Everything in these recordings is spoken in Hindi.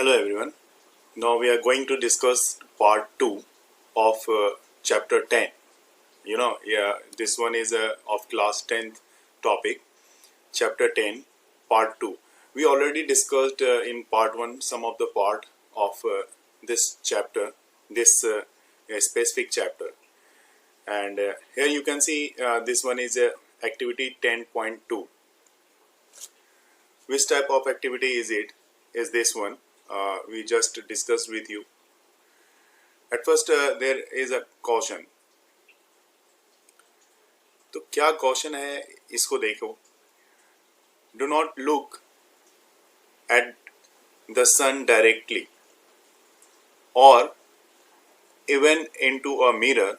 Hello everyone. Now we are going to discuss part 2 of chapter 10. This one is of class 10th topic, chapter 10, part 2. We already discussed in part 1 some of the part of this chapter, this specific chapter. And here you can see this one is activity 10.2. Which type of activity is it? Is this one? We just discussed with you. At first there is a caution. तो क्या caution है इसको देखो. Do not look at the sun directly or even into a mirror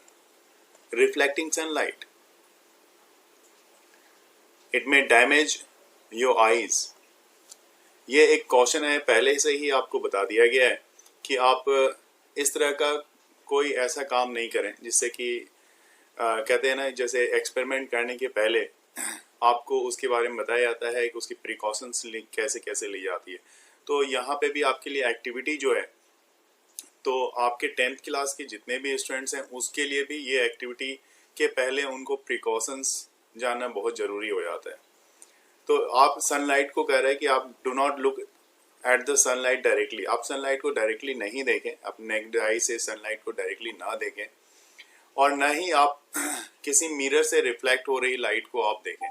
reflecting sunlight. It may damage your eyes. ये एक कॉशन है, पहले से ही आपको बता दिया गया है कि आप इस तरह का कोई ऐसा काम नहीं करें जिससे कि कहते हैं ना, जैसे एक्सपेरिमेंट करने के पहले आपको उसके बारे में बताया जाता है कि उसकी प्रिकॉशंस कैसे कैसे ली जाती है. तो यहाँ पे भी आपके लिए एक्टिविटी जो है, तो आपके 10th क्लास के जितने भी स्टूडेंट्स हैं उसके लिए भी ये एक्टिविटी के पहले उनको प्रिकॉशंस जानना बहुत ज़रूरी हो जाता है. तो आप सनलाइट को कह रहे हैं कि आप do not look at the sunlight directly. आप सनलाइट को डायरेक्टली नहीं देखें, अपने नेक्ड आई से सनलाइट को डायरेक्टली ना देखें, और ना ही आप किसी मिरर से रिफ्लेक्ट हो रही लाइट को आप देखें.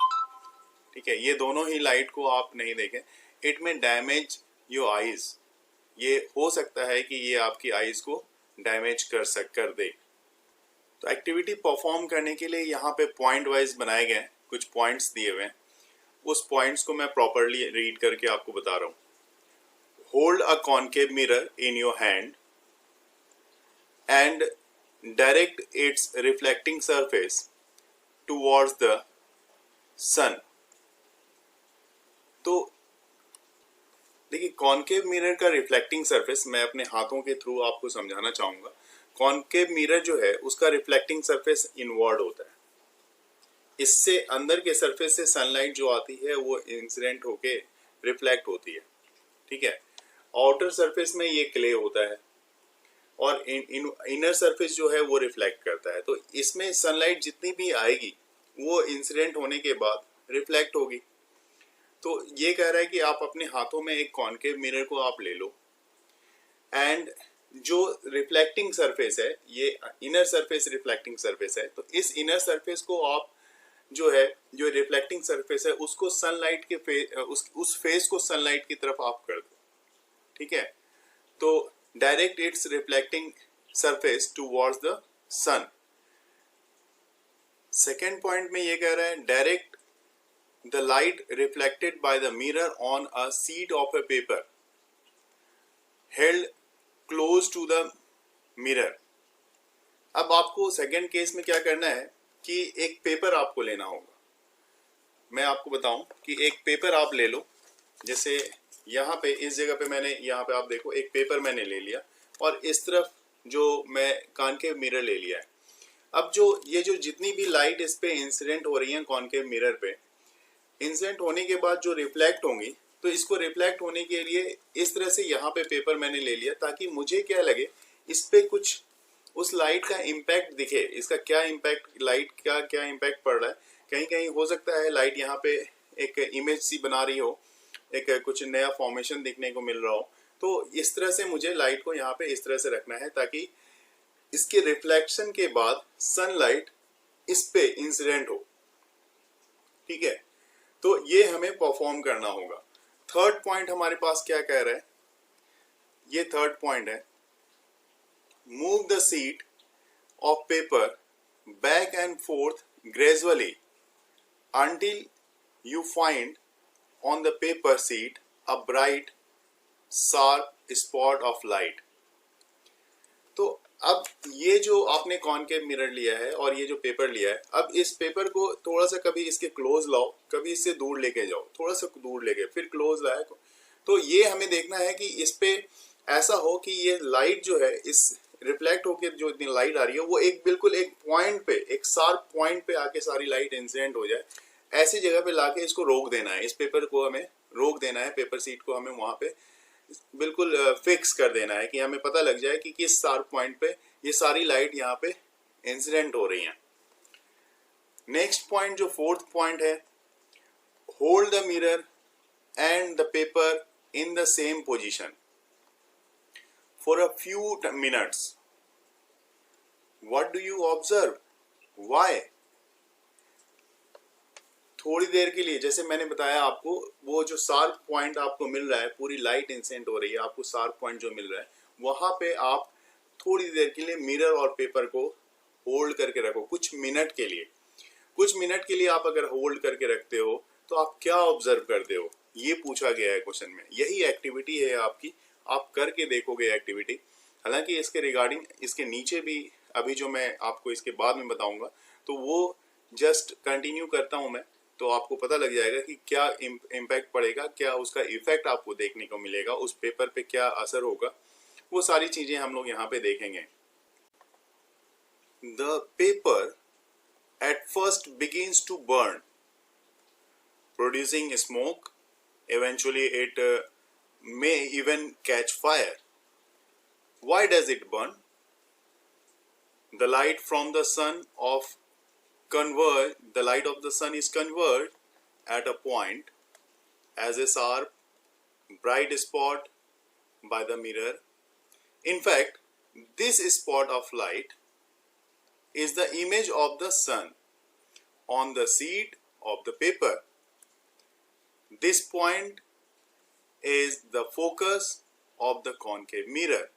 ठीक है, ये दोनों ही लाइट को आप नहीं देखें. इट में डैमेज योर आईज. ये हो सकता है कि ये आपकी आईज को डैमेज कर दे. तो एक्टिविटी परफॉर्म करने के लिए यहाँ पे पॉइंट वाइज बनाए गए कुछ पॉइंट्स दिए हुए हैं. उस पॉइंट्स को मैं प्रॉपरली रीड करके आपको बता रहा हूँ. Hold a concave mirror in your hand and direct it's reflecting surface towards the sun. तो देखिए, कॉनकेव मिरर का रिफ्लेक्टिंग सरफेस मैं अपने हाथों के थ्रू आपको समझाना चाहूंगा. कॉनकेव मिरर जो है उसका रिफ्लेक्टिंग सरफेस इनवर्ड होता है. इससे अंदर के सरफेस से सनलाइट जो आती है वो इंसिडेंट होके रिफ्लेक्ट होती है. ठीक है, आउटर सरफेस में ये क्ले होता है और इनर सरफेस जो है वो रिफ्लेक्ट करता है. तो इसमें सनलाइट जितनी भी आएगी वो इंसिडेंट होने के बाद रिफ्लेक्ट होगी. तो ये कह रहा है कि आप अपने हाथों में एक कॉनकेव मिरर को आप ले लो एंड जो रिफ्लेक्टिंग सरफेस है, ये इनर सरफेस रिफ्लेक्टिंग सरफेस है, तो इस इनर सरफेस को आप जो है, जो रिफ्लेक्टिंग सरफेस है उसको सनलाइट के उस फेस को सनलाइट की तरफ आप कर दो. ठीक है, तो direct it's reflecting surface towards the sun. Second point में ये कह रहा है direct the light reflected by the mirror on a sheet of a paper held close to the mirror. अब आपको सेकेंड केस में क्या करना है कि एक पेपर आपको लेना होगा. मैं आपको बताऊं कि एक पेपर आप ले लो. जैसे यहाँ पे इस जगह पे मैंने, यहाँ पे आप देखो, एक पेपर मैंने ले लिया और इस तरफ जो मैं कॉनकेव मिरर ले लिया है. अब जो ये जो जितनी भी लाइट इस पे इंसिडेंट हो रही है कॉनकेव मिरर पे, इंसिडेंट होने के बाद जो रिफ्लेक्ट होंगी, तो इसको रिफ्लेक्ट होने के लिए इस तरह से यहाँ पे पेपर मैंने ले लिया ताकि मुझे क्या लगे, इस पे कुछ उस लाइट का इम्पैक्ट दिखे. इसका क्या इम्पैक्ट, लाइट का क्या इम्पैक्ट पड़ रहा है. कहीं कहीं हो सकता है लाइट यहाँ पे एक इमेज सी बना रही हो, एक कुछ नया फॉर्मेशन देखने को मिल रहा हो. तो इस तरह से मुझे लाइट को यहाँ पे इस तरह से रखना है ताकि इसके रिफ्लेक्शन के बाद सनलाइट इस पे इंसिडेंट हो. ठीक है, तो ये हमें परफॉर्म करना होगा. थर्ड पॉइंट हमारे पास क्या कह रहा है, ये थर्ड पॉइंट है, move the sheet of paper back and forth gradually until you find on the paper sheet a bright sharp spot of light. तो अब ये जो आपने कॉनकेव मिरर लिया है और ये जो पेपर लिया है, अब इस पेपर को थोड़ा सा कभी इसके क्लोज लाओ, कभी इससे दूर लेके जाओ, थोड़ा सा दूर लेके फिर क्लोज लाए. तो ये हमें देखना है कि इस पे ऐसा हो कि ये लाइट जो है इस रिफ्लेक्ट होकर जो इतनी लाइट आ रही है वो एक बिल्कुल एक पॉइंट पे, एक शार्प पॉइंट पे आके सारी लाइट इंसिडेंट हो जाए. ऐसी जगह पे लाके इसको रोक देना है. इस पेपर को हमें रोक देना है, पेपर सीट को हमें वहां पे बिल्कुल फिक्स कर देना है कि हमें पता लग जाए कि किस शार्प पॉइंट पे ये सारी लाइट यहाँ पे इंसिडेंट हो रही हैं। नेक्स्ट पॉइंट जो फोर्थ पॉइंट है, hold the mirror and the paper in the same position for a few minutes. What do you observe, why? थोड़ी देर के लिए, जैसे मैंने बताया आपको, वो जो शार्प पॉइंट आपको मिल रहा है, पूरी लाइट इंसिडेंट हो रही है, आपको शार्प पॉइंट जो मिल रहा है, वहां पे आप थोड़ी देर के लिए मिरर और पेपर को होल्ड करके रखो, कुछ मिनट के लिए। कुछ मिनट के लिए आप अगर होल्ड करके रखते हो तो आप क्या ऑब्जर्व करते हो, ये पूछा गया है क्वेश्चन में। यही एक्टिविटी है आपकी, आप करके देखोगे एक्टिविटी। हालांकि इसके रिगार्डिंग इसके नीचे भी अभी जो मैं आपको इसके बाद में बताऊंगा, तो वो जस्ट कंटिन्यू करता हूं मैं, तो आपको पता लग जाएगा कि क्या इम्पैक्ट पड़ेगा, क्या उसका इफेक्ट आपको देखने को मिलेगा, उस पेपर पे क्या असर होगा, वो सारी चीजें हम लोग यहाँ पे देखेंगे। The paper at first begins to burn, producing smoke. Eventually it may even catch fire. Why does it burn? The light from the sun is converged at a point as a sharp, bright spot by the mirror. In fact, this spot of light is the image of the sun on the sheet of the paper. This point is the focus of the concave mirror.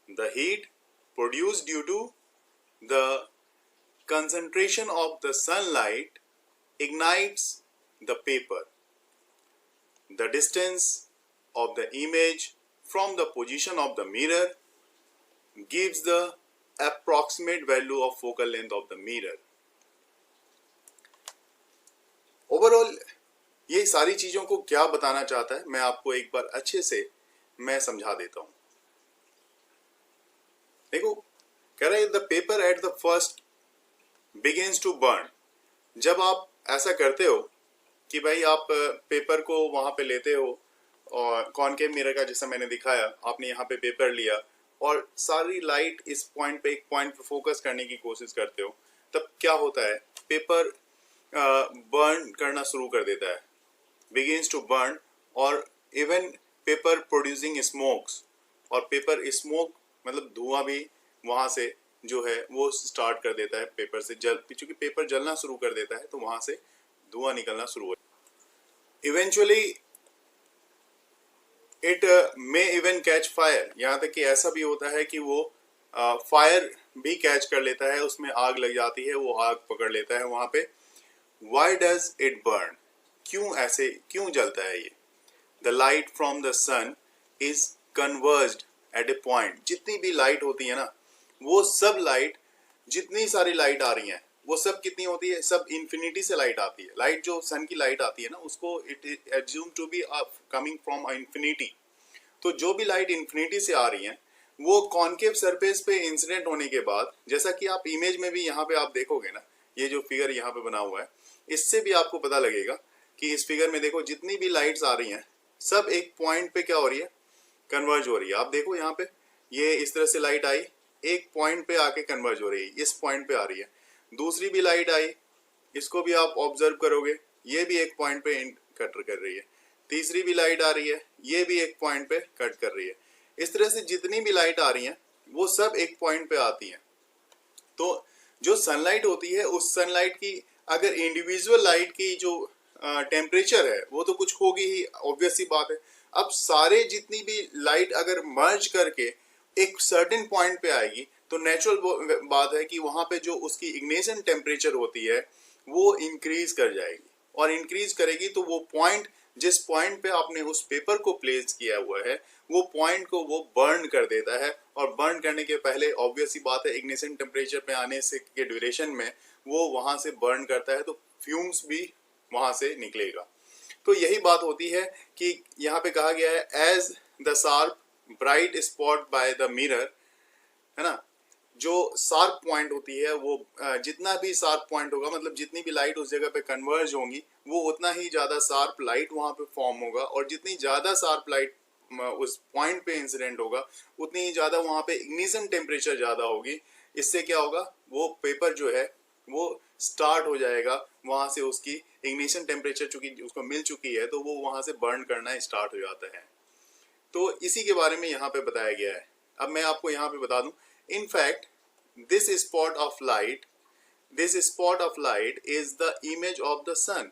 The heat produced due to the concentration of the sunlight ignites the paper. The distance of the image from the position of the mirror gives the approximate value of focal length of the mirror. Overall ये सारी चीजों को क्या बताना चाहता है, मैं आपको एक बार अच्छे से मैं समझा देता हूं। देखो, कह रहा है the paper at the first begins to burn. जब आप ऐसा करते हो कि भाई आप पेपर को वहां पे लेते हो और कॉनकेव मिरर का जैसा मैंने दिखाया, आपने यहाँ पे पेपर लिया और सारी लाइट इस पॉइंट पे, एक पॉइंट पे फोकस करने की कोशिश करते हो, तब क्या होता है, पेपर बर्न करना शुरू कर देता है, बिगिंस टू बर्न, और इवन पेपर प्रोड्यूसिंग स्मोक्स, और पेपर स्मोक मतलब धुआं भी वहां से जो है वो स्टार्ट कर देता है, पेपर से चूंकि पेपर जलना शुरू कर देता है तो वहां से धुआं निकलना शुरू हो। Eventually it may even catch fire, यहाँ तक कि ऐसा भी होता है कि वो फायर भी कैच कर लेता है, उसमें आग लग जाती है, वो आग पकड़ लेता है वहां पे। Why does it burn? क्यों ऐसे, क्यों जलता है ये? The light from the sun is converged at a point. जितनी भी लाइट होती है ना, वो सब लाइट, जितनी सारी लाइट आ रही हैं, वो सब कितनी होती है, सब इन्फिनिटी से लाइट आती है। लाइट जो सन की लाइट आती है ना, उसको it assume to be coming from infinity. तो जो भी लाइट इन्फिनिटी से आ रही है, वो कॉनकेव सरफेस पे इंसिडेंट होने के बाद, जैसा कि आप इमेज में भी यहाँ पे आप देखोगे ना, ये जो फिगर यहाँ पे बना हुआ है, इससे भी आपको पता लगेगा कि इस फिगर में देखो जितनी भी लाइट्स आ रही हैं, सब एक पॉइंट पे क्या हो रही है, कन्वर्ज हो रही है। आप देखो यहाँ पे, ये इस तरह से लाइट आई, एक पॉइंट पे आके कन्वर्ज हो रही है, इस पॉइंट पे आ रही है। दूसरी भी लाइट आई, इसको भी आप ऑब्जर्व करोगे, ये भी एक पॉइंट पे कट कर रही है। तीसरी भी लाइट आ रही है, ये भी एक पॉइंट पे कट कर रही है। इस तरह से जितनी भी लाइट आ रही हैं, वो सब एक पॉइंट पे आती हैं। तो जो सनलाइट होती है, उस सनलाइट की अगर इंडिविजुअल लाइट की जो टेम्परेचर है वो तो कुछ होगी ही, ऑब्वियस सी बात है। अब सारे जितनी भी लाइट अगर मर्ज करके एक सर्टेन पॉइंट पे आएगी, तो नेचुरल बात है कि वहां पे जो उसकी इग्निशन टेम्परेचर होती है वो इंक्रीज कर जाएगी, और इंक्रीज करेगी तो वो पॉइंट, जिस पॉइंट पे आपने उस पेपर को प्लेस किया हुआ है, वो पॉइंट को वो बर्न कर देता है। और बर्न करने के पहले ऑब्वियस सी बात है, इग्निशन टेम्परेचर पे आने से के ड्यूरेशन में वो वहां से बर्न करता है, तो फ्यूम्स भी वहां से निकलेगा। तो यही बात होती है कि यहाँ पे कहा गया है, as the sharp bright spot by the mirror, है ना, जो शार्प पॉइंट होती है वो जितना भी शार्प पॉइंट होगा, मतलब जितनी भी लाइट उस जगह पे कन्वर्ज होंगी, वो उतना ही ज्यादा शार्प लाइट वहां पे फॉर्म होगा, और जितनी ज्यादा शार्प लाइट उस पॉइंट पे इंसिडेंट होगा उतनी ही ज़्यादा वहाँ पे इग्निशन टेम्परेचर ज़्यादा होगी। इससे क्या होगा, वो पेपर जो है वो स्टार्ट हो जाएगा, वहाँ से उसकी इग्निशन टेम्परेचर चूंकि उसको मिल चुकी है तो वो वहाँ से बर्न करना स्टार्ट हो जाता है। तो इसी के बारे में यहाँ पे बताया गया है। अब मैं आपको यहाँ पे बता दूं, in fact this spot of light is the image of the sun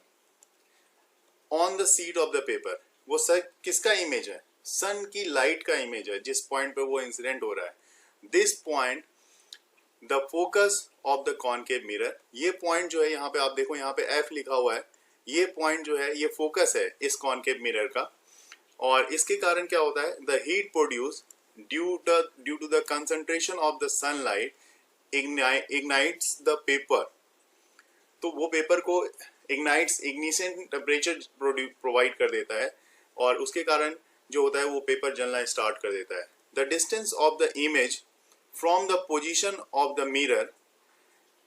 on the sheet of the paper। वो सर किसका इमेज है? सन की लाइट का इमेज है जिस पॉइंट पे वो इंसिडेंट हो रहा है। This point the focus of the concave mirror, ये पॉइंट जो है यहाँ पे आप देखो, यहाँ पे F लिखा हुआ है, ये पॉइंट जो है ये फोकस है इस कॉनकेव मिरर का। और इसके कारण क्या होता है, the heat produce due to the concentration of the sunlight ignites the paper. तो वो पेपर को इग्निशन टेम्परेचर प्रोवाइड कर देता है और उसके कारण जो होता है वो पेपर जलना स्टार्ट कर देता है। The distance of the image from the position of the mirror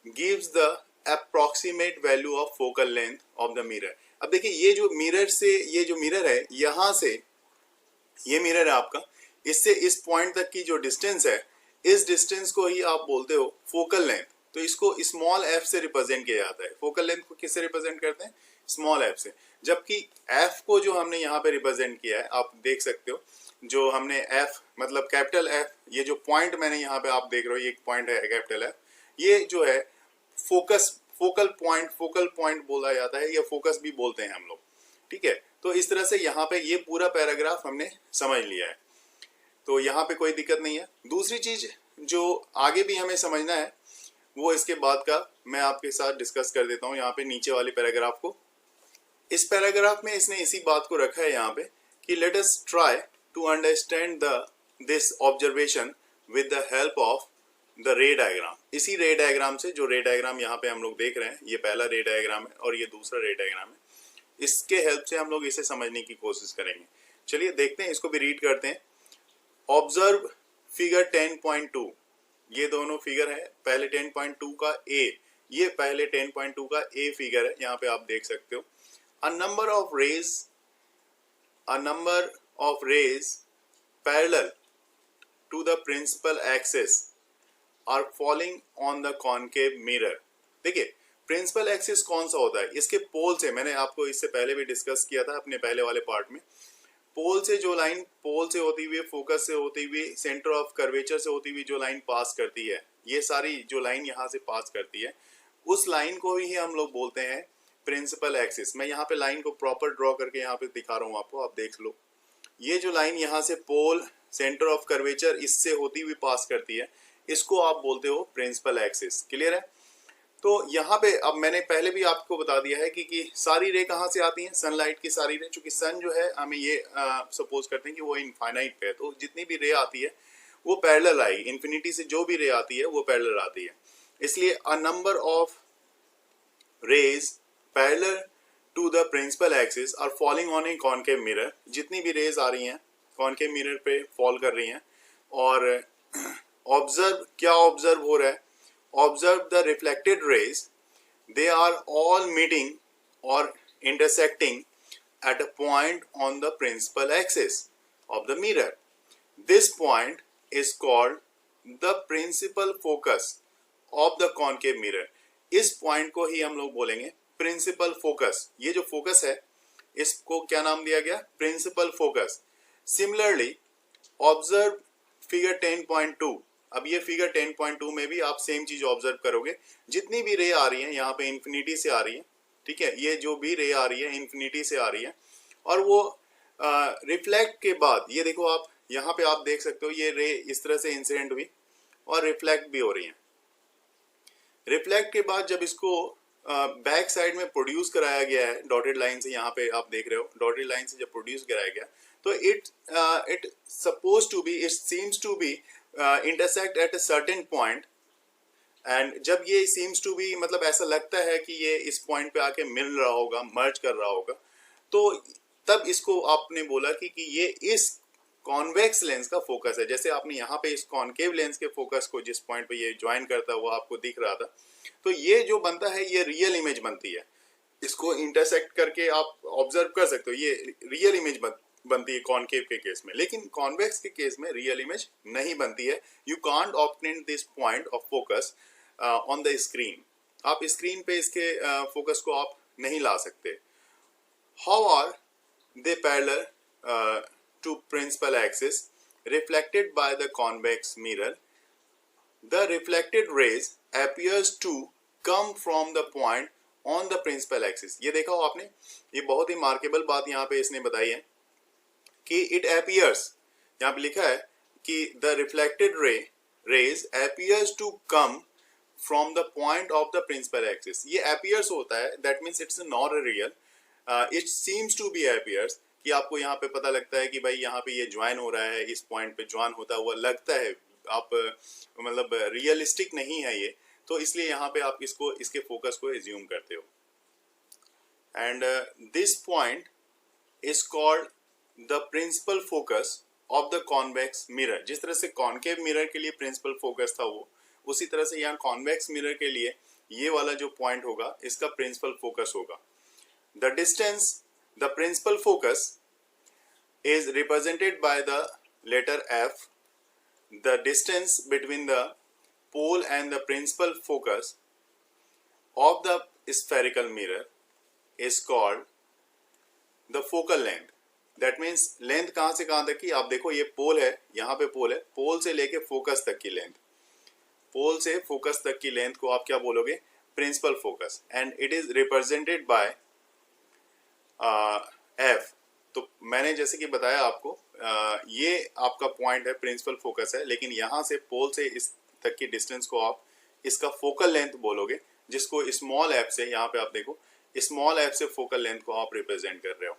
gives the approximate value of focal length of the mirror. अब देखिए ये जो मिरर से, ये जो मिरर है यहाँ से, ये मिरर है आपका, इससे इस पॉइंट तक की जो डिस्टेंस है, इस डिस्टेंस को ही आप बोलते हो फोकल लेंथ। तो इसको स्मॉल f से रिप्रेजेंट किया जाता है। फोकल लेंथ को किससे रिप्रेजेंट करते हैं? स्मॉल f से। जबकि f को जो हमने यहाँ पे रिप्रेजेंट किया है, आप देख सकते हो, जो हमने f मतलब कैपिटल F, ये जो पॉइंट मैंने यहाँ पे आप देख रहे हो, ये एक पॉइंट है कैपिटल F, ये जो है फोकल पॉइंट बोला जाता है, या फोकस भी बोलते हैं हम लोग, ठीक है। तो इस तरह से यहाँ पे ये पूरा पैराग्राफ हमने समझ लिया है, तो यहाँ पे कोई दिक्कत नहीं है। दूसरी चीज जो आगे भी हमें समझना है वो इसके बाद का मैं आपके साथ डिस्कस कर देता हूँ यहाँ पे नीचे वाले पैराग्राफ को। इस पैराग्राफ में इसने इसी बात को रखा है यहाँ पे कि let us try to understand this observation with the help of the ray diagram. इसी रे डायग्राम से, जो रे डायग्राम यहाँ पे हम लोग देख रहे हैं, ये पहला रे डायग्राम है और ये दूसरा रे डायग्राम है, इसके हेल्प से हम लोग इसे समझने की कोशिश करेंगे। चलिए देखते हैं, इसको भी रीड करते हैं। ऑब्जर्व फिगर 10.2, ये दोनों फिगर है, पहले 10.2 का ए, ये पहले 10.2 का ए फिगर है, यहाँ पे आप देख सकते हो। A number of rays parallel to the principal axis are falling on the concave mirror. देखिए प्रिंसिपल एक्सिस कौन सा होता है, इसके पोल से, मैंने आपको इससे पहले भी डिस्कस किया था अपने पहले वाले पार्ट में, पोल से जो लाइन, पोल से होती हुई, फोकस से होती हुई, सेंटर ऑफ कर्वेचर से होती हुई जो लाइन पास करती है, ये सारी जो लाइन यहाँ से पास करती है, उस लाइन को ही हम लोग बोलते हैं प्रिंसिपल एक्सिस। मैं यहाँ पे लाइन को प्रॉपर ड्रॉ करके यहाँ पे दिखा रहा हूँ आपको, आप देख लो। ये जो लाइन यहाँ से पोल, सेंटर ऑफ कर्वेचर, इससे होती हुई पास करती है, इसको आप बोलते हो प्रिंसिपल एक्सिस। क्लियर है? तो यहाँ पे अब मैंने पहले भी आपको बता दिया है कि सारी रे कहाँ से आती हैं, सनलाइट की सारी रे। चूंकि सन जो है हमें ये सपोज करते हैं कि वो इनफाइनाइट पे है, तो जितनी भी रे आती है वो पैरेलल आएगी, इन्फिनिटी से जो भी रे आती है वो पैरेलल आती है। इसलिए a number of rays parallel to the principal axis are falling on a concave mirror. जितनी भी रेज आ रही हैं कॉनकेव मिरर पे फॉल कर रही हैं। और ऑब्जर्व, क्या ऑब्जर्व हो रहा है? Observe the reflected rays, they are all meeting or intersecting at a point on the principal axis of the mirror. This point is called the principal focus of the concave mirror. इस point को ही हम लोग बोलेंगे principal focus। ये जो focus है इसको क्या नाम दिया गया? Principal focus. Similarly, observe figure 10.2। अब ये फिगर 10.2 में भी आप सेम चीज ऑब्जर्व करोगे। जितनी भी रे आ रही है यहाँ पे इन्फिनिटी से आ रही है, ठीक है, ये जो भी रे आ रही है इन्फिनिटी से आ रही है, और वो रिफ्लेक्ट के बाद, ये देखो आप यहाँ पे आप देख सकते हो, ये रे इस तरह से इंसिडेंट हुई और रिफ्लेक्ट भी हो रही है। रिफ्लेक्ट के बाद जब इसको बैक साइड में प्रोड्यूस कराया गया है डॉटेड लाइन से, यहाँ पे आप देख रहे हो डॉटेड लाइन से जब प्रोड्यूस कराया गया, तो it suppose to be, it seems to be intersect at a certain point, and जब ये seems to be मतलब ऐसा लगता है कि ये इस पॉइंट पे आके मिल रहा होगा, मर्ज कर रहा होगा, तो तब इसको आपने बोला कि ये इस कॉन्वेक्स लेंस का फोकस है। जैसे आपने यहाँ पे इस कॉनकेव लेंस के फोकस को जिस पॉइंट पे ये ज्वाइन करता हुआ आपको दिख रहा था, तो ये जो बनता है ये रियल इमेज बनती है। इसको इंटरसेक्ट करके आप ऑब्जर्व कर सकते हो, ये रियल इमेज बनती है कॉनकेव के केस में, लेकिन कॉन्वेक्स के केस में रियल इमेज नहीं बनती है। You can't obtain this point of focus on the screen, आप स्क्रीन पे इसके फोकस को आप नहीं ला सकते। How are they parallel to principal axis reflected by the convex mirror? The reflected rays appears to come from the point on the principal axis। ये देखा हो आपने, ये बहुत ही मार्केबल बात यहाँ पे इसने बताई है कि it appears, यहाँ पे लिखा है कि the reflected rays appears to come from the point of the principal axis। ये appears होता है, that means it's not real, it seems to be appears, कि आपको यहाँ पे पता लगता है कि भाई यहाँ पे ये ज्वाइन हो रहा है, इस पॉइंट पे ज्वाइन होता हुआ लगता है, आप मतलब रियलिस्टिक नहीं है ये, तो इसलिए यहाँ पे आप इसको इसके फोकस को एज्यूम करते हो। And this point is called the principal focus of the convex mirror. जिस तरह से कॉनकेव मिरर के लिए प्रिंसिपल फोकस था वो, उसी तरह से यहाँ कॉन्वेक्स मिरर के लिए ये वाला जो पॉइंट होगा इसका प्रिंसिपल फोकस होगा। The distance, the principal focus is represented by the letter F. The distance between the pole and the principal focus of the spherical mirror is called the focal length. That means length कहाँ से कहाँ तक की, आप देखो ये पोल है, यहाँ पे पोल है, पोल से लेके फोकस तक की लेंथ, पोल से फोकस तक की लेंथ को आप क्या बोलोगे, principal focus, and it is represented by F. तो मैंने जैसे कि बताया आपको, ये आपका पॉइंट है, प्रिंसिपल फोकस है, लेकिन यहाँ से पोल से इस तक की डिस्टेंस को आप इसका फोकल लेंथ बोलोगे, जिसको स्मॉल एफ से, यहाँ पे आप देखो स्मॉल एफ से फोकल लेंथ को आप रिप्रेजेंट कर रहे हो।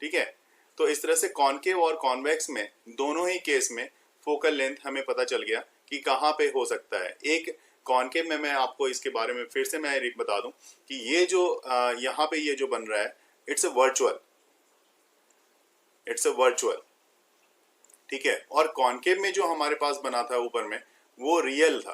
ठीक है, तो इस तरह से कॉनकेव और कॉन्वेक्स में दोनों ही केस में फोकल लेंथ हमें पता चल गया कि कहाँ पे हो सकता है। एक कॉनकेव में मैं आपको इसके बारे में फिर से मैं बता दूं कि ये जो यहाँ पे ये जो बन रहा है, इट्स अ वर्चुअल, ठीक है, और कॉनकेव में जो हमारे पास बना था ऊपर में वो रियल था।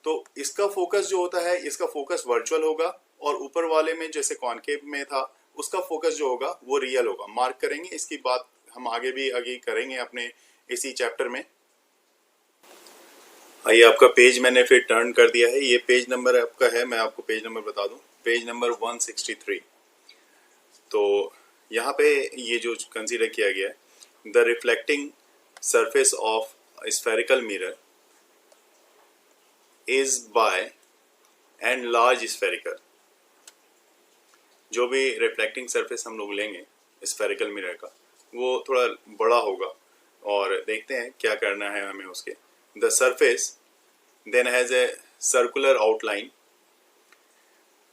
तो इसका फोकस जो होता है, इसका फोकस वर्चुअल होगा, और ऊपर वाले में जैसे कॉनकेव में था उसका फोकस जो होगा वो रियल होगा। मार्क करेंगे, इसकी बात हम आगे करेंगे अपने इसी चैप्टर में। आइए, आपका पेज मैंने फिर टर्न कर दिया है, ये पेज नंबर आपका है, मैं आपको पेज नंबर बता दूं, पेज नंबर 163। तो यहाँ पे ये जो कंसीडर किया गया है, the reflecting surface of spherical mirror is by and large spherical. जो भी रिफ्लेक्टिंग सरफेस हम लोग लेंगे स्फेरिकल मिरर का, वो थोड़ा बड़ा होगा, और देखते हैं क्या करना है हमें उसके। The surface then has a circular outline.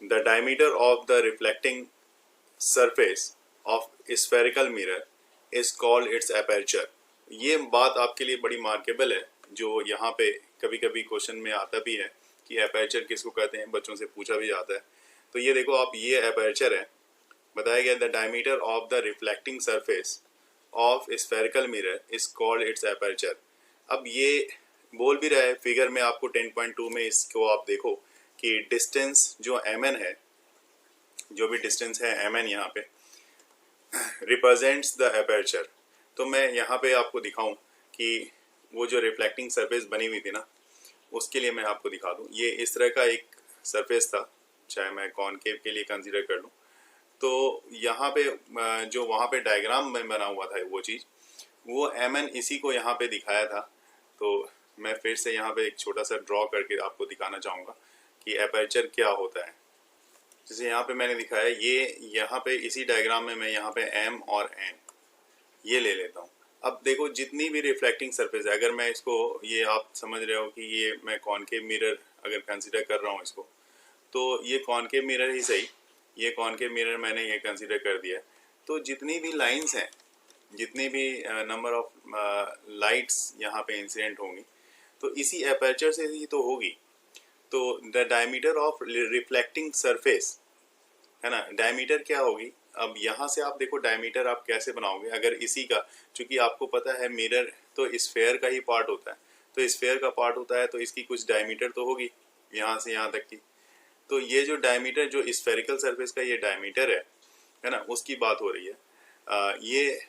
The diameter of the reflecting surface of spherical mirror is called its aperture। ये बात आपके लिए बड़ी मार्केबल है, जो यहाँ पे कभी कभी क्वेश्चन में आता भी है कि एपर्चर किसको कहते हैं, बच्चों से पूछा भी जाता है। तो ये देखो आप, ये एपर्चर है, बताया गया the diameter of the reflecting surface of spherical mirror is called its aperture. अब ये बोल भी रहा है फिगर में आपको 10.2 में, इसको आप देखो कि डिस्टेंस जो mn है, जो भी डिस्टेंस है mn यहाँ पे रिप्रेजेंट्स द एपर्चर। तो मैं यहाँ पे आपको दिखाऊं कि वो जो रिफ्लेक्टिंग सरफेस बनी हुई थी ना, उसके लिए मैं आपको दिखा दूं। ये इस तरह का एक सरफेस था, चाहे मैं कॉनकेव के लिए कंसीडर कर लूं। तो यहाँ पे जो वहाँ पे डायग्राम में बना हुआ था वो चीज़, वो mn इसी को यहाँ पे दिखाया था। तो मैं फिर से यहाँ पे एक छोटा सा ड्रॉ करके आपको दिखाना चाहूँगा कि एपर्चर क्या होता है। जैसे यहाँ पे मैंने दिखाया, ये यहाँ पे इसी डायग्राम में मैं यहाँ पे m और n ये ले लेता हूँ। अब देखो, जितनी भी रिफ्लेक्टिंग सरफेस है, अगर मैं इसको, ये आप समझ रहे हो कि ये मैं कॉनकेव मिरर अगर कंसीडर कर रहा हूँ इसको, तो ये कॉनकेव मिरर ही सही, ये कॉनकेव मिरर मैंने ये कंसीडर कर दिया। तो जितनी भी लाइंस हैं, जितनी भी नंबर ऑफ लाइट्स यहाँ पे इंसिडेंट होंगी, तो इसी एपर्चर से ही तो होगी। तो the diameter of reflecting surface है ना, डायमीटर क्या होगी। अब यहाँ से आप देखो डायमीटर आप कैसे बनाओगे, अगर इसी का, चूंकि आपको पता है मिरर तो स्फेयर का ही पार्ट होता है, तो स्फेयर का पार्ट होता है तो इसकी कुछ डायमीटर तो होगी यहाँ से यहाँ तक की। तो ये जो डायमीटर, जो स्फेरिकल सरफेस का ये डायमीटर है ना, उसकी बात हो रही है। ये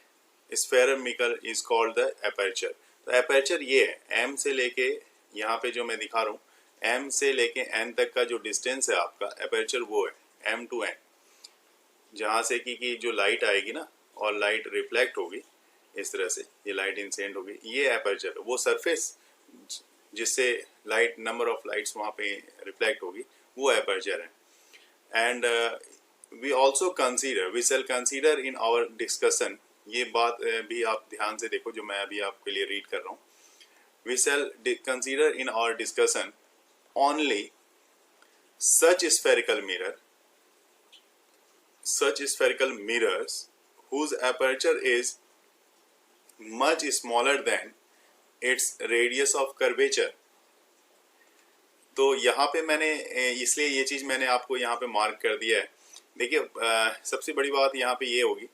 spherometer is called the aperture. तो एपर्चर ये है, एम से लेके यहाँ पे जो मैं दिखा रहा हूँ, एम से लेके एन तक का जो डिस्टेंस है आपका, एपर्चर वो है एम टू एन, जहाँ से कि जो लाइट आएगी ना और लाइट रिफ्लेक्ट होगी इस तरह से, ये लाइट इंसिडेंट होगी, ये एपर्चर है। वो सरफेस जिससे लाइट, नंबर ऑफ लाइट्स वहाँ पे रिफ्लेक्ट होगी, वो एपर्चर है। And we also consider, we shall consider in our discussion, ये बात भी आप ध्यान से देखो जो मैं अभी आपके लिए रीड कर रहा हूँ। We shall consider in our discussion only such spherical mirrors whose aperture is much smaller than its radius of curvature। तो यहाँ पे मैंने इसलिए ये चीज़ मैंने आपको यहाँ पे मार्क कर दिया है। देखिए सबसे बड़ी बात यहाँ पे ये होगी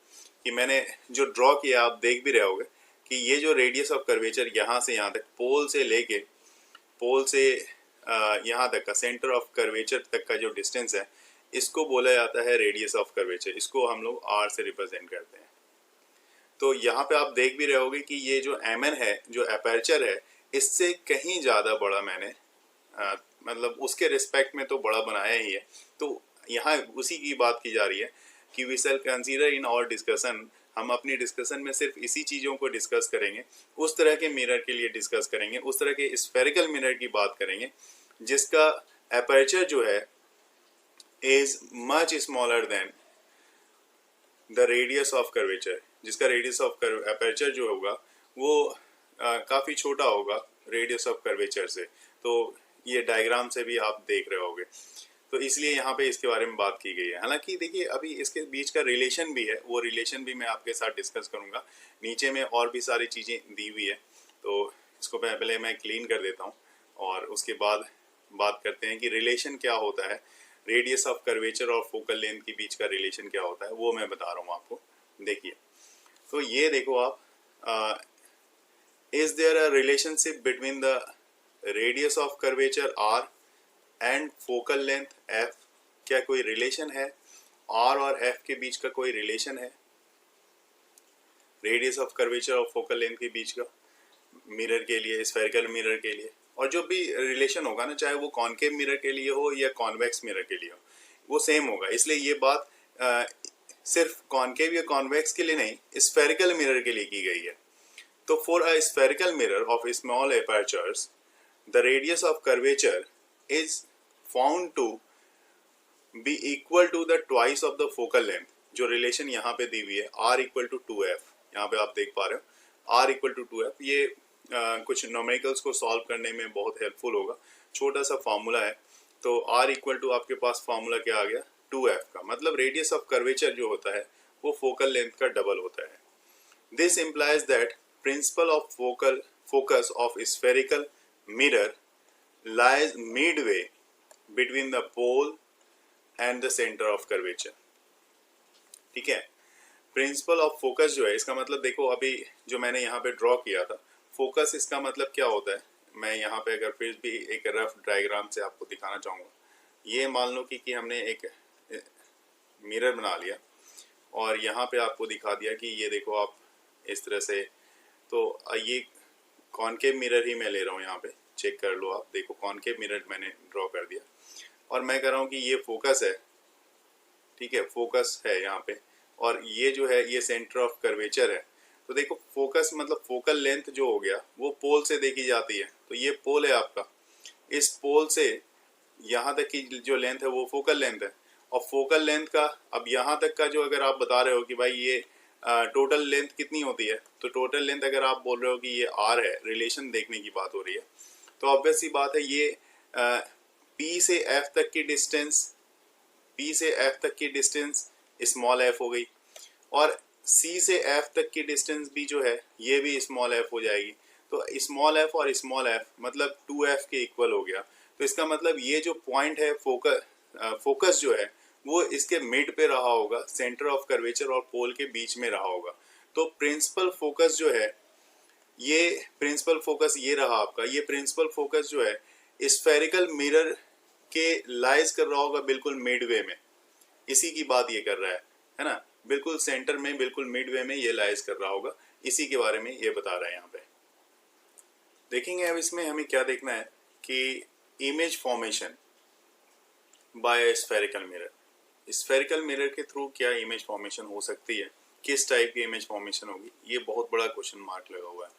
कि मैंने जो ड्रॉ किया आप देख भी रहे होगे कि ये जो रेडियस ऑफ कर्वेचर यहाँ से यहाँ तक, पोल से लेके पोल से यहाँ तक का, सेंटर ऑफ कर्वेचर तक का जो डिस्टेंस है, इसको बोला जाता है रेडियस ऑफ कर्वेचर। इसको हम लोग आर से रिप्रेजेंट करते हैं। तो यहाँ पे आप देख भी रहे होगे कि ये जो एम एन है, जो एपर्चर है, इससे कहीं ज़्यादा बड़ा मैंने मतलब उसके रिस्पेक्ट में तो बड़ा बनाया ही है। तो यहाँ उसी की बात की जा रही है कि we shall consider in our discussion, हम अपनी डिस्कशन में सिर्फ इसी चीज़ों को डिस्कस करेंगे, उस तरह के मिरर के लिए डिस्कस करेंगे, उस तरह के स्फेरिकल मिरर की बात करेंगे जिसका एपर्चर जो है is much smaller than the radius of curvature, जिसका रेडियस ऑफ एपर्चर जो होगा वो काफ़ी छोटा होगा रेडियस ऑफ कर्वेचर से। तो ये डायग्राम से भी आप देख रहे होगे, तो इसलिए यहाँ पे इसके बारे में बात की गई है। हालांकि देखिए अभी इसके बीच का रिलेशन भी है, वो रिलेशन भी मैं आपके साथ डिस्कस करूँगा। नीचे में और भी सारी चीज़ें दी हुई है, तो इसको पहले मैं क्लीन कर देता हूँ और उसके बाद बात करते हैं कि रिलेशन क्या होता है, रेडियस ऑफ कर्वेचर और फोकल लेंथ के बीच का रिलेशन क्या होता है, वो मैं बता रहा हूँ आपको। देखिए तो ये देखो आप, is there a relationship between the radius of curvature R and focal length F? क्या कोई रिलेशन है आर और एफ के बीच का? कोई रिलेशन है रेडियस ऑफ कर्वेचर और फोकल लेंथ के बीच का मिरर के लिए, स्फेरिकल मिरर के लिए? और जो भी रिलेशन होगा ना, चाहे वो कॉनकेव मिरर के लिए हो या कॉन्वेक्स मिरर के लिए हो, वो सेम होगा। इसलिए ये बात सिर्फ कॉनकेव या कॉन्वेक्स के लिए नहीं, स्फेरिकल मिरर के लिए की गई है। तो for a spherical mirror of small apertures the radius of curvature is found to be equal to the twice of the focal length. जो रिलेशन यहाँ पे दी हुई है R इक्वल टू 2F, यहाँ पे आप देख पा रहे हो R इक्वल टू 2F, ये कुछ न्यूमेरिकल्स को सॉल्व करने में बहुत हेल्पफुल होगा। छोटा सा फार्मूला है, तो R इक्वल टू आपके पास फार्मूला क्या आ गया, 2F का मतलब रेडियस ऑफ कर्वेचर जो होता है वो फोकल लेंथ का डबल होता है। This implies that principle of focus of spherical mirror lies midway between the pole and the center of curvature। ठीक है, प्रिंसिपल ऑफ फोकस जो है, इसका मतलब देखो अभी जो मैंने यहाँ पे ड्रॉ किया था, फोकस इसका मतलब क्या होता है, मैं यहाँ पे अगर फिर भी एक रफ डायग्राम से आपको दिखाना चाहूँगा। ये मान लो कि हमने एक मिरर बना लिया और यहाँ पे आपको दिखा दिया कि ये देखो आप इस तरह से, तो ये कॉनकेव मिरर ही मैं ले रहा हूँ, यहाँ पे चेक कर लो आप, देखो कॉनकेव मिरर मैंने ड्रॉ कर दिया और मैं कह रहा हूँ कि ये फोकस है, ठीक है, फोकस है यहाँ पे, और ये जो है ये सेंटर ऑफ कर्वेचर है। तो देखो फोकस मतलब फोकल लेंथ जो हो गया वो पोल से देखी जाती है, तो ये पोल है आपका, इस पोल से यहाँ तक की जो लेंथ है वो फोकल लेंथ है। और फोकल लेंथ का अब यहाँ तक का जो अगर आप बता रहे हो कि भाई ये टोटल लेंथ कितनी होती है, तो टोटल लेंथ अगर आप बोल रहे हो कि ये R है, रिलेशन देखने की बात हो रही है, तो ऑब्वियस सी बात है ये P से F तक की डिस्टेंस, P से F तक की डिस्टेंस स्मॉल f हो गई, और C से F तक की डिस्टेंस भी जो है ये भी स्मॉल f हो जाएगी। तो स्मॉल f और स्मॉल f मतलब 2f के इक्वल हो गया। तो इसका मतलब ये जो पॉइंट है फोकस जो है वो इसके मिड पे रहा होगा, सेंटर ऑफ कर्वेचर और पोल के बीच में रहा होगा। तो प्रिंसिपल फोकस जो है, ये प्रिंसिपल फोकस ये रहा आपका, ये प्रिंसिपल फोकस जो है स्फेरिकल मिरर के लाइज कर रहा होगा बिल्कुल मिडवे में, इसी की बात ये कर रहा है ना। बिल्कुल सेंटर में, बिल्कुल मिडवे में ये लाइज कर रहा होगा। इसी के बारे में ये बता रहा है यहाँ पे। देखेंगे अब इसमें हमें क्या देखना है कि image formation bye spherical mirror. Spherical mirror के थ्रू क्या इमेज फॉर्मेशन हो सकती है, किस टाइप की इमेज फॉर्मेशन होगी, ये बहुत बड़ा क्वेश्चन मार्क लगा हुआ है।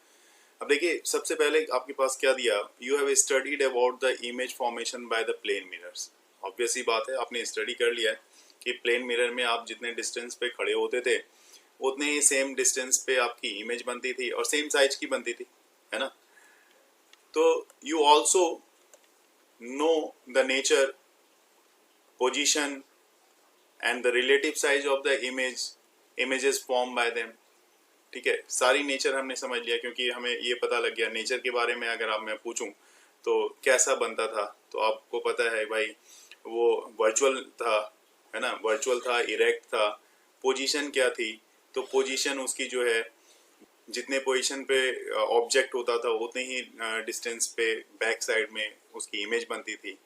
अब देखिए, सबसे पहले आपके पास क्या दिया, you have studied about the image formation by the plane mirrors. Obvious ही बात है, आपने स्टडी कर लिया है कि प्लेन मिरर में आप जितने डिस्टेंस पे खड़े होते थे उतने ही सेम डिस्टेंस पे आपकी इमेज बनती थी और सेम साइज की बनती थी, है ना। तो you also know the nature, position and the relative size of the images form bye them. ठीक है, सारी नेचर हमने समझ लिया, क्योंकि हमें ये पता लग गया नेचर के बारे में। अगर आप मैं पूछूं तो कैसा बनता था, तो आपको पता है भाई वो वर्चुअल था, है ना, वर्चुअल था, इरेक्ट था। पोजीशन क्या थी, तो पोजीशन उसकी जो है जितने पोजीशन पे ऑब्जेक्ट होता था उतने ही डिस्टेंस पे बैक साइड में उसकी इमेज बनती थी।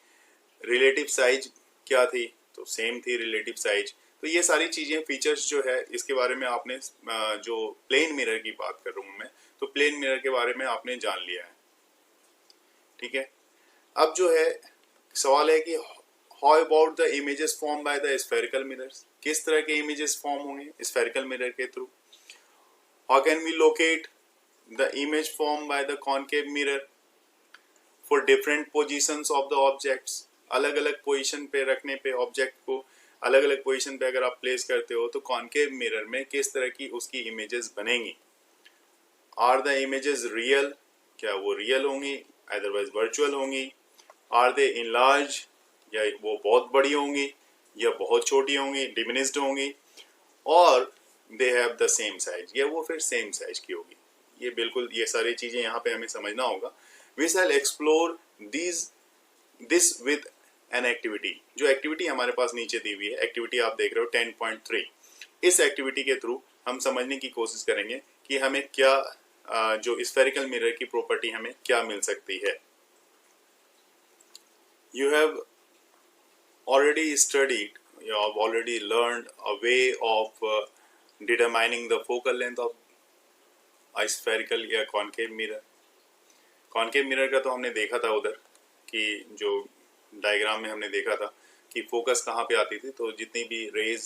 रिलेटिव साइज क्या थी, तो सेम थी रिलेटिव साइज। तो ये सारी चीजें, फीचर्स जो है, इसके बारे में आपने, जो प्लेन मिरर की बात कर रहा हूँ मैं, तो प्लेन मिरर के बारे में आपने जान लिया है। ठीक है, अब जो है सवाल है कि how about the images form by the spherical mirrors. किस तरह के इमेजेस फॉर्म होंगे स्फेरिकल मिरर के थ्रू। How can we locate the image form by the concave mirror for different positions of the objects. अलग अलग पोजीशन पे रखने पे ऑब्जेक्ट को, अलग अलग पोजीशन पे अगर आप प्लेस करते हो तो कॉनकेव मिरर में किस तरह की उसकी इमेजेस बनेंगी। आर द इमेजेस रियल, क्या वो रियल होंगी, अदरवाइज वर्चुअल होंगी। आर दे इनलार्ज, या वो बहुत बड़ी होंगी या बहुत छोटी होंगी, डिमिनिस्ड होंगी। और they have the same size, या वो फिर सेम साइज की होगी। ये बिल्कुल, ये सारी चीजें यहाँ पे हमें समझना होगा। We shall explore this with an activity. जो एक्टिविटी हमारे पास नीचे दी हुई है, एक्टिविटी आप देख रहे हो 10.3, इस एक्टिविटी के थ्रू हम समझने की कोशिश करेंगे कि हमें क्या, जो स्फेरिकल मिरर की प्रॉपर्टी हमें क्या मिल सकती है। You have already studied, you have already learned a way of determining the focal length of a spherical या concave mirror. कॉनकेव मिरर का तो हमने देखा था उधर, कि जो डायग्राम में हमने देखा था कि फोकस कहाँ पे आती थी। तो जितनी भी रेज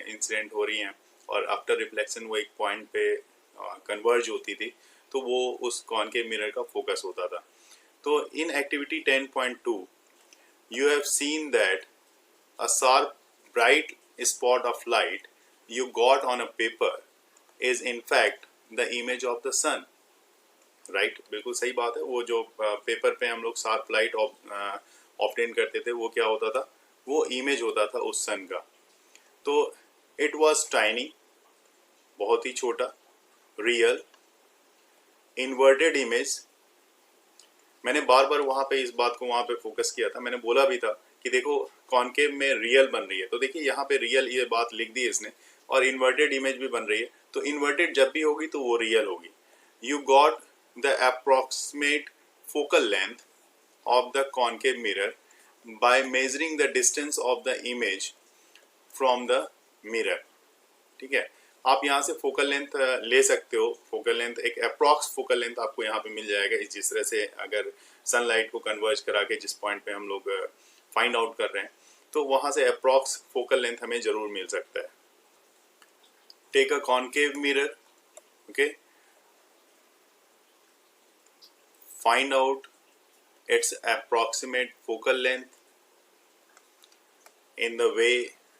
इंसिडेंट हो रही हैं और आफ्टर रिफ्लेक्शन वो एक पॉइंट पे कन्वर्ज होती थी, तो वो उस कॉनकेव मिरर का फोकस होता था। तो in activity 10.2 you have seen that a sharp bright spot of light you got on a paper is in fact the image of the sun, right? बिल्कुल सही बात है। वो जो पेपर पे हम लोग शार्प लाइट ऑब्टेन करते थे, वो क्या होता था, वो इमेज होता था उस सन का। तो इट वॉज टाइनी, बहुत ही छोटा, रियल, इन्वर्टेड इमेज। मैंने बार बार वहां पे इस बात को वहां पे फोकस किया था, मैंने बोला भी था कि देखो कॉनकेव में रियल बन रही है, तो देखिए यहाँ पे रियल ये बात लिख दी इसने, और इन्वर्टेड इमेज भी बन रही है। तो इन्वर्टेड जब भी होगी तो वो रियल होगी। You got the approximate focal length of the concave mirror by measuring the distance of the image from the mirror. ठीक है, आप यहाँ से फोकल लेंथ ले सकते हो। फोकल लेंथ, एक अप्रॉक्स फोकल लेंथ आपको यहाँ पे मिल जाएगा। इस जिस तरह से अगर सनलाइट को कन्वर्ज करा के जिस पॉइंट पे हम लोग फाइंड आउट कर रहे हैं, तो वहाँ से अप्रॉक्स फोकल लेंथ हमें जरूर मिल सकता है। Take a concave mirror, okay, find out its approximate focal length in the way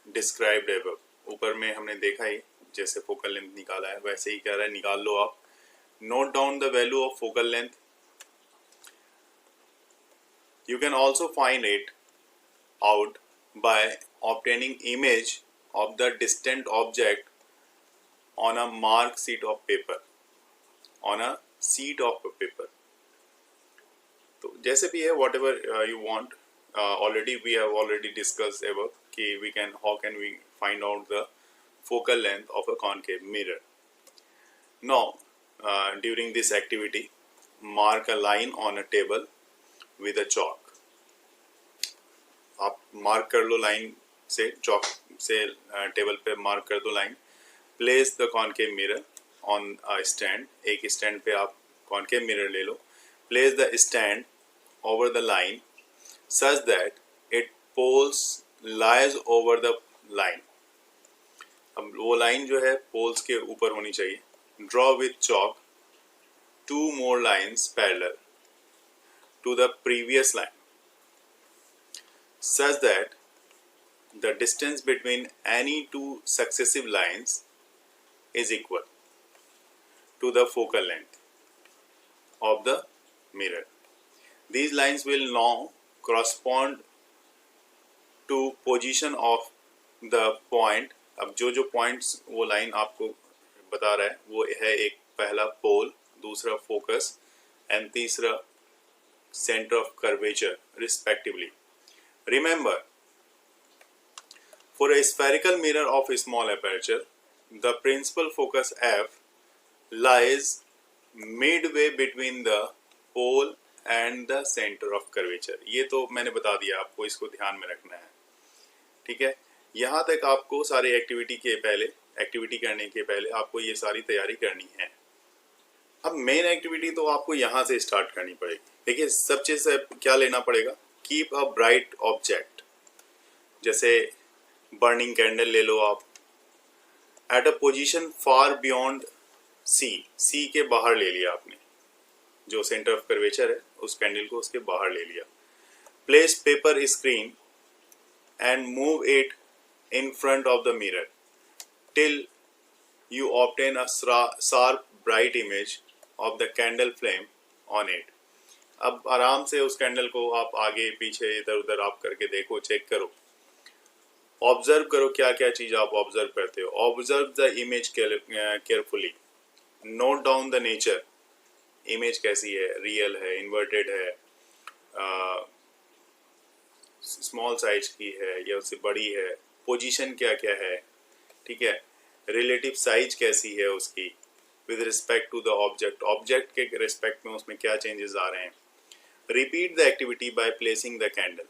described above. ऊपर में हमने देखा ही, जैसे फोकल लेंथ निकाला है वैसे ही कह रहा है निकाल लो आप। Note down the value of focal length. You can also find it out by obtaining image of the distant object on a mark sheet of paper, on a sheet of paper. तो जैसे भी है, whatever you want, already we have already discussed above कि we can, how can we find out the focal length of a concave mirror. Now, during this activity, mark a line on a table with a chalk. आप मार्क कर लो लाइन से, चॉक से टेबल पे मार्क कर दो line. Place the concave mirror on a stand. एक stand पे आप concave mirror ले लो. Place the stand over the line such that its poles lies over the line. अब वो line जो है poles के ऊपर होनी चाहिए. Draw with chalk 2 more lines parallel to the previous line such that the distance between any two successive lines is equal to the focal length of the mirror. These lines will now correspond to position of the point. अब जो points वो line आपको बता रहा है वो है एक पहला pole, दूसरा focus and तीसरा center of curvature respectively. Remember, for a spherical mirror of a small aperture, the principal focus f lies midway between the pole and the center of curvature. ये तो मैंने बता दिया आपको, इसको ध्यान में रखना है. ठीक है, यहाँ तक आपको सारी एक्टिविटी करने के पहले आपको ये सारी तैयारी करनी है. अब मेन एक्टिविटी तो आपको यहाँ से स्टार्ट करनी पड़ेगी. देखिए सबसे से क्या लेना पड़ेगा, कीप अ ब्राइट ऑब्जेक्ट. जैसे बर्निंग कैंडल ले लो आप, at a position far beyond C के बाहर ले लिया आपने, जो सेंटर ऑफ कर्वेचर है उस कैंडल को उसके बाहर ले लिया. Place paper screen and move it in front of the mirror till you obtain a sharp bright image of the candle flame on it. अब आराम से उस कैंडल को आप आगे पीछे इधर उधर आप करके देखो, चेक करो, ऑब्जर्व करो क्या क्या चीज आप ऑब्जर्व करते हो. Observe the image carefully. Note down the nature. Image कैसी है, रियल है, इन्वर्टेड है, स्मॉल साइज की है या उससे बड़ी है, पोजीशन क्या क्या है, ठीक है, रिलेटिव साइज कैसी है उसकी with respect to the object के रिस्पेक्ट में उसमें क्या चेंजेस आ रहे हैं. Repeat the activity by placing the candle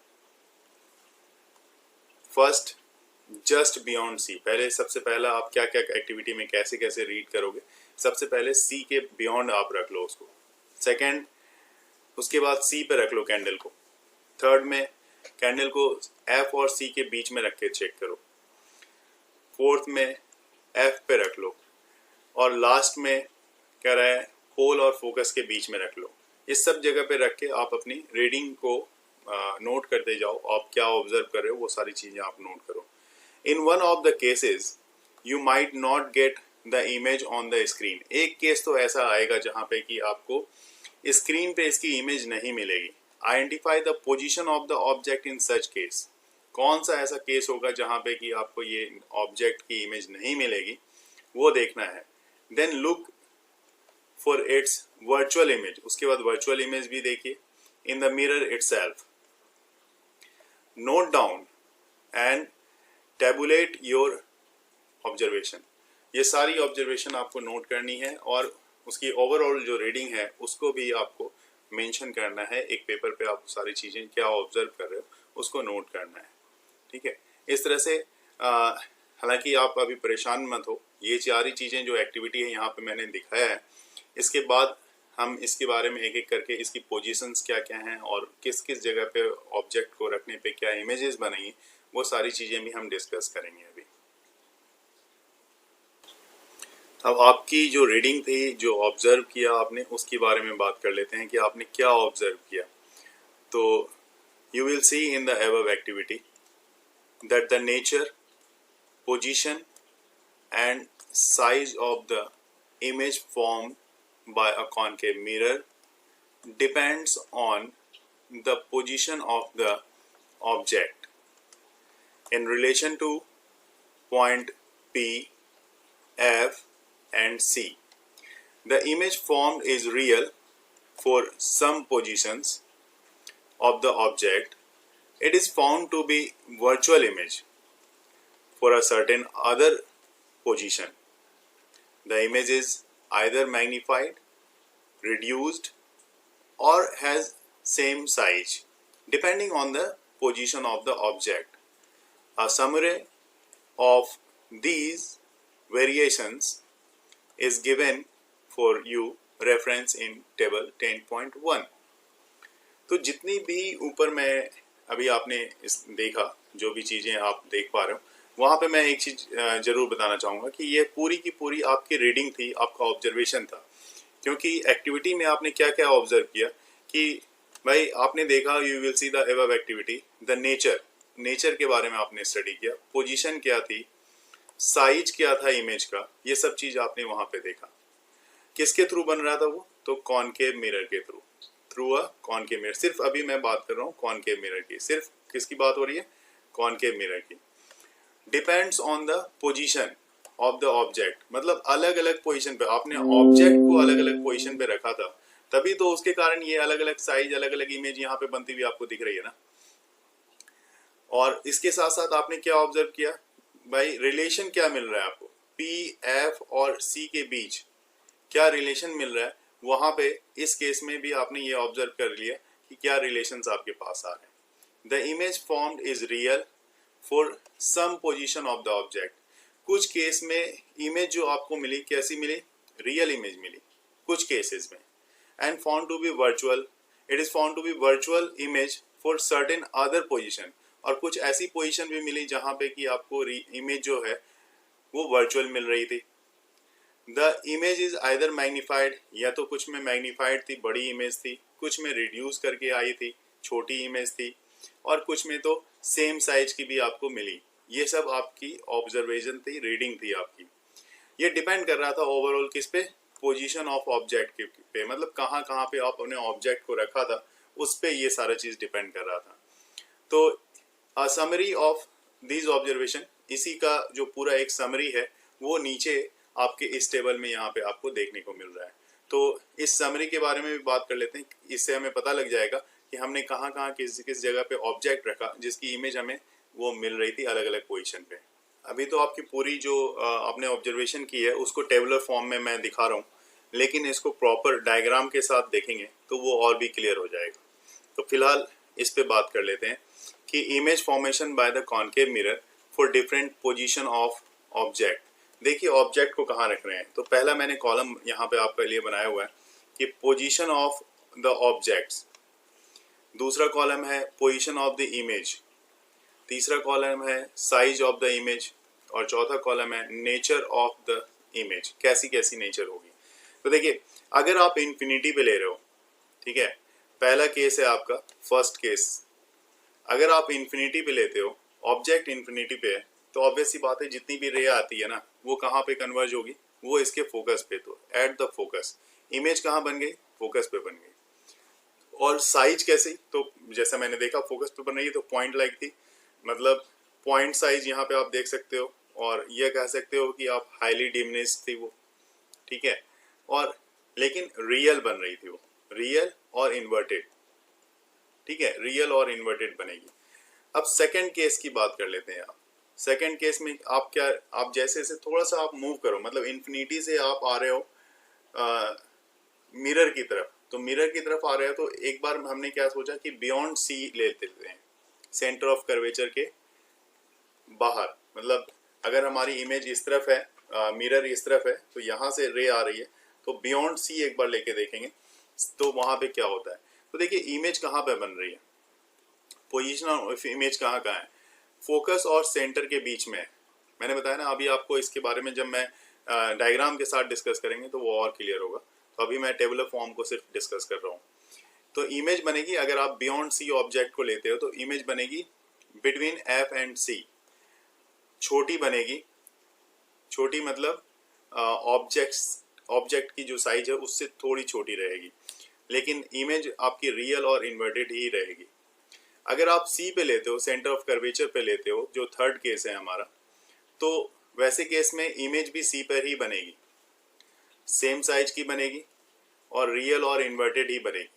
first just beyond C. पहले सबसे पहला आप क्या क्या एक्टिविटी में कैसे कैसे रीड करोगे, सबसे पहले सी के बियॉन्ड आप रख लो उसको. सेकेंड, उसके बाद सी पे रख लो कैंडल को. थर्ड में कैंडल को एफ और सी के बीच में रख के चेक करो. फोर्थ में एफ पे रख लो. और लास्ट में कह रहा है पोल और फोकस के बीच में रख लो. इस सब जगह पे रख के आप अपनी रीडिंग को नोट करते जाओ. आप क्या ऑब्जर्व कर रहे हो वो सारी चीजें आप नोट करो. In one of the cases you might not get the image on the screen. एक केस तो ऐसा आएगा जहाँ पे कि आपको स्क्रीन पे इसकी इमेज नहीं मिलेगी. Identify the position of the object in such case. कौन सा ऐसा केस होगा जहाँ पे कि आपको ये ऑब्जेक्ट की इमेज नहीं मिलेगी, वो देखना है. Then look for its virtual image. उसके बाद वर्चुअल इमेज भी देखिए in the mirror itself. Note down and tabulate your observation. ये सारी ऑब्जर्वेशन आपको नोट करनी है और उसकी ओवरऑल जो रीडिंग है उसको भी आपको मेंशन करना है. एक पेपर पे आप सारी चीजें क्या ऑब्जर्व कर रहे हो उसको नोट करना है. ठीक है, इस तरह से हालांकि आप अभी परेशान मत हो. ये सारी चीजें जो एक्टिविटी है यहाँ पे मैंने दिखाया है, इसके बाद हम इसके बारे में एक एक करके इसकी पोजीशंस क्या क्या हैं और किस किस जगह पे ऑब्जेक्ट को रखने पे क्या इमेजेस बनेंगी, वो सारी चीजें भी हम डिस्कस करेंगे अभी. अब आपकी जो रीडिंग थी, जो ऑब्जर्व किया आपने, उसके बारे में बात कर लेते हैं कि आपने क्या ऑब्जर्व किया. तो you will see in the above activity that the nature, position and size of the image formed by a concave mirror depends on the position of the object in relation to point P, F and C. The image formed is real for some positions of the object. It is found to be virtual image for a certain other position. The image is either magnified, reduced or has same size depending on the position of the object. A summary of these variations is given for you reference in table 10.1। तो जितनी भी ऊपर मैं अभी आपने इस देखा, जो भी चीज़ें आप देख पा रहे हो, वहाँ पे मैं एक चीज़ ज़रूर बताना चाहूँगा कि ये पूरी की पूरी आपकी रीडिंग थी, आपका ऑब्जर्वेशन था। क्योंकि एक्टिविटी में आपने क्या क्या ऑब्जर्व किया कि भाई आपने देखा, you will see the above activity, the nature के बारे में आपने स्टडी किया, पोजीशन क्या थी, साइज क्या था इमेज का, ये सब चीज़ आपने वहाँ पे देखा। किसके थ्रू बन रहा था वो? तो कॉनकेव मिरर के थ्रू अ कॉनकेव मिरर। सिर्फ अभी मैं बात कर रहा हूँ कॉनकेव मिरर की, सिर्फ किसकी बात हो रही है? कॉनकेव मिरर की। Depends on the position of the object, मतलब अलग अलग पोजीशन पे आपने ऑब्जेक्ट को अलग अलग पोजीशन पे रखा था, तभी तो उसके कारण ये अलग अलग साइज, अलग अलग इमेज यहाँ पे बनती हुई आपको दिख रही है ना। और इसके साथ साथ आपने क्या ऑब्जर्व किया भाई, रिलेशन क्या मिल रहा है आपको, पी एफ और सी के बीच क्या रिलेशन मिल रहा है, वहां पे इस केस में भी आपने ये ऑब्जर्व कर लिया कि क्या रिलेशंस आपके पास आ रहे हैं। The image formed is real for some position of the object. कुछ केस में इमेज जो आपको मिली कैसी मिली? रियल इमेज मिली कुछ केसेस में। And found to be virtual, it is found to be virtual image for certain other position. और कुछ ऐसी पोजीशन भी मिली जहां पे कि आपको इमेज जो है वो वर्चुअल मिल रही थी। The image is either magnified, या तो कुछ में मैग्नीफाइड थी, बड़ी इमेज थी, कुछ में रिड्यूस करके आई थी, छोटी इमेज थी, और कुछ में तो सेम साइज की भी आपको मिली। ये सब आपकी ऑब्जर्वेशन थी, रीडिंग थी आपकी। ये डिपेंड कर रहा था ओवरऑल किस पे? पोजीशन ऑफ ऑब्जेक्ट पे, मतलब कहाँ कहाँ पे आप अपने ऑब्जेक्ट को रखा था, उस पे ये सारा चीज डिपेंड कर रहा था। तो a summary of this observation, इसी का जो पूरा एक समरी है वो नीचे आपके इस टेबल में यहाँ पे आपको देखने को मिल रहा है। तो इस समरी के बारे में भी बात कर लेते हैं, इससे हमें पता लग जाएगा कि हमने कहाँ कहाँ किस किस जगह पे ऑब्जेक्ट रखा जिसकी इमेज हमें वो मिल रही थी अलग अलग पोजीशन पे। अभी तो आपकी पूरी जो आपने ऑब्जर्वेशन की है उसको टेबुलर फॉर्म में मैं दिखा रहा हूँ, लेकिन इसको प्रॉपर डायग्राम के साथ देखेंगे तो वो और भी क्लियर हो जाएगा। तो फिलहाल इस पे बात कर लेते हैं कि image formation by the concave mirror for different position of object. देखिए ऑब्जेक्ट को कहाँ रख रहे हैं, तो पहला मैंने कॉलम यहाँ पे आपके लिए बनाया हुआ है कि पोजीशन ऑफ द ऑब्जेक्ट्स, दूसरा कॉलम है पोजीशन ऑफ द इमेज, तीसरा कॉलम है साइज ऑफ द इमेज, और चौथा कॉलम है नेचर ऑफ द इमेज, कैसी कैसी नेचर होगी। तो देखिए अगर आप इन्फिनिटी पे ले रहे हो, ठीक है, पहला केस है आपका फर्स्ट केस, अगर आप इन्फिनिटी पे लेते हो, ऑब्जेक्ट इन्फिनिटी पे है, तो ऑब्वियस सी बात है जितनी भी रे आती है ना वो कहाँ पे कन्वर्ज होगी? वो इसके फोकस पे। तो एट द फोकस इमेज कहाँ बन गई? फोकस पे बन गई। और साइज कैसे? तो जैसा मैंने देखा फोकस पे बन रही है तो पॉइंट लाइक थी, मतलब पॉइंट साइज यहाँ पे आप देख सकते हो, और यह कह सकते हो कि आप हाईली डिमिनिश थी वो, ठीक है। और लेकिन रियल बन रही थी वो, रियल और इन्वर्टेड, ठीक है, रियल और इन्वर्टेड बनेगी। अब सेकंड केस की बात कर लेते हैं। आप सेकंड केस में आप क्या, आप जैसे जैसे थोड़ा सा आप मूव करो, मतलब इन्फिनिटी से आप आ रहे हो मिरर की तरफ, तो मिरर की तरफ आ रहे हो तो एक बार हमने क्या सोचा कि बियॉन्ड सी लेते हैं, सेंटर ऑफ कर्वेचर के बाहर, मतलब अगर हमारी इमेज इस तरफ है, मिरर इस तरफ है, तो यहाँ से रे आ रही है, तो बियॉन्ड सी एक बार लेके देखेंगे तो वहां पे क्या होता है। तो देखिए इमेज कहाँ पे बन रही है, पोजीशन ऑफ इमेज कहाँ कहाँ है? फोकस और सेंटर के बीच में है। मैंने बताया ना, अभी आपको इसके बारे में जब मैं डायग्राम के साथ डिस्कस करेंगे तो वो और क्लियर होगा। तो अभी मैं टेबुलर फॉर्म को सिर्फ डिस्कस कर रहा हूँ। तो इमेज बनेगी, अगर आप बियॉन्ड सी ऑब्जेक्ट को लेते हो तो इमेज बनेगी बिटवीन एफ एंड सी, छोटी बनेगी, छोटी मतलब ऑब्जेक्ट की जो साइज है उससे थोड़ी छोटी रहेगी, लेकिन इमेज आपकी रियल और इन्वर्टेड ही रहेगी। अगर आप सी पे लेते हो, सेंटर ऑफ कर्वेचर पे लेते हो, जो थर्ड केस है हमारा, तो वैसे केस में इमेज भी सी पर ही बनेगी, सेम साइज की बनेगी और रियल और इन्वर्टेड ही बनेगी।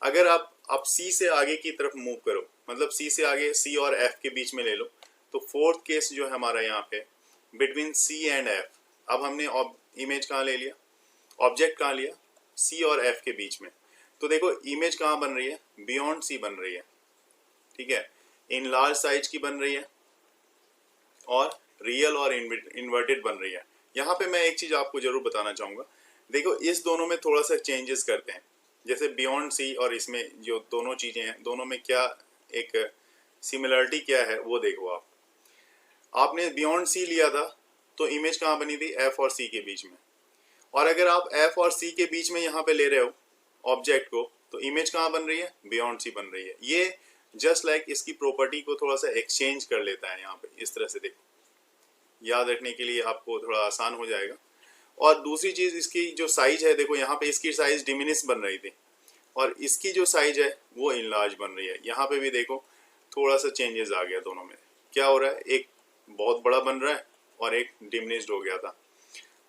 अगर आप सी से आगे की तरफ मूव करो, मतलब सी से आगे सी और एफ के बीच में ले लो, तो फोर्थ केस जो है हमारा यहाँ पे बिटवीन सी एंड एफ। अब हमने इमेज कहाँ ले लिया, ऑब्जेक्ट कहाँ लिया? सी और एफ के बीच में। तो देखो इमेज कहाँ बन रही है? बियॉन्ड सी बन रही है, ठीक है, इन लार्ज साइज की बन रही है और रियल और इन्वर्टेड बन रही है। यहाँ पे मैं एक चीज आपको जरूर बताना चाहूंगा, देखो इस दोनों में थोड़ा सा चेंजेस करते हैं, जैसे बियॉन्ड सी और इसमें जो दोनों चीजें हैं, दोनों में क्या एक सिमिलरिटी क्या है वो देखो। आपने बियॉन्ड सी लिया था तो इमेज कहाँ बनी थी, एफ और सी के बीच में, और अगर आप एफ और सी के बीच में यहाँ पे ले रहे हो ऑब्जेक्ट को, तो इमेज कहाँ बन रही है, बियॉन्ड सी बन रही है। ये जस्ट लाइक इसकी प्रॉपर्टी को थोड़ा सा एक्सचेंज कर लेता है यहाँ पे, इस तरह से देखो, याद रखने के लिए आपको थोड़ा आसान हो जाएगा। और दूसरी चीज इसकी जो साइज है, देखो यहाँ पे इसकी साइज डिमिनिश बन रही थी और इसकी जो साइज है वो इनलार्ज बन रही है। यहाँ पे भी देखो थोड़ा सा चेंजेस आ गया, दोनों में क्या हो रहा है, एक बहुत बड़ा बन रहा है और एक डिमिनिश्ड हो गया था।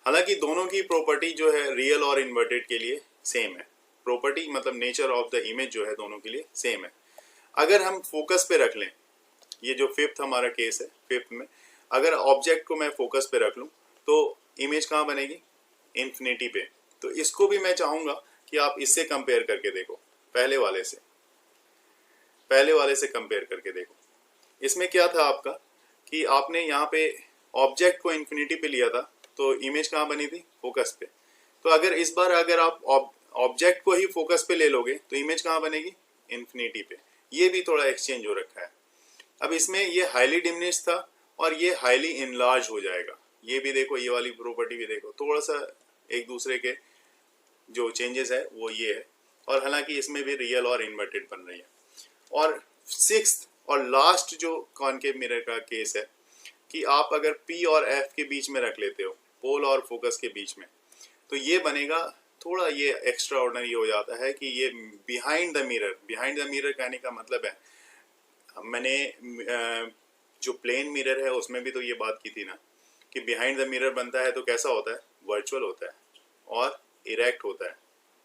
हालांकि दोनों की प्रॉपर्टी जो है रियल और इन्वर्टेड के लिए सेम है, प्रॉपर्टी मतलब नेचर ऑफ द इमेज जो है दोनों के लिए सेम है। अगर हम फोकस पे रख लें, ये जो फिफ्थ हमारा केस है, फिफ्थ में अगर ऑब्जेक्ट को मैं फोकस पे रख लूं तो इमेज कहाँ बनेगी, इन्फिनिटी पे। तो इसको भी मैं चाहूंगा कि आप इससे कंपेयर करके देखो, पहले वाले से कंपेयर करके देखो। इसमें क्या था आपका कि आपने यहाँ पे ऑब्जेक्ट को इन्फिनिटी पे लिया था तो इमेज कहाँ बनी थी, फोकस पे। तो अगर इस बार अगर आप ऑब्जेक्ट को ही फोकस पे ले लोगे तो इमेज कहाँ बनेगी, इन्फिनिटी पे। ये भी थोड़ा एक्सचेंज हो रखा है। अब इसमें ये हाईली डिमिनिश था और ये हाईली इनलार्ज हो जाएगा। ये भी देखो, ये वाली प्रॉपर्टी भी देखो, थोड़ा सा एक दूसरे के जो चेंजेस है वो ये है। और हालांकि इसमें भी रियल और इन्वर्टेड बन रही है। और सिक्स्थ और लास्ट जो कॉनकेव मिरर का केस है कि आप अगर P और F के बीच में रख लेते हो, पोल और फोकस के बीच में, तो ये बनेगा थोड़ा ये एक्स्ट्रा ऑर्डिनरी हो जाता है कि ये बिहाइंड द मिरर कहने का मतलब है, मैंने जो प्लेन मिरर है उसमें भी तो ये बात की थी ना कि बिहाइंड द मिरर बनता है तो कैसा होता है, वर्चुअल होता है और इरेक्ट होता है,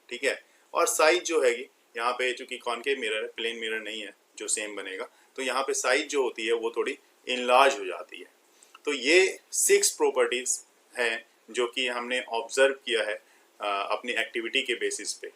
ठीक है। और साइज जो हैगी यहाँ पे, चूंकि कॉनकेव मिरर है, प्लेन मिरर नहीं है जो सेम बनेगा, तो यहाँ पे साइज जो होती है वो थोड़ी इनलार्ज हो जाती है। तो ये 6 प्रॉपर्टीज हैं जो कि हमने ऑब्जर्व किया है अपनी एक्टिविटी के बेसिस पे।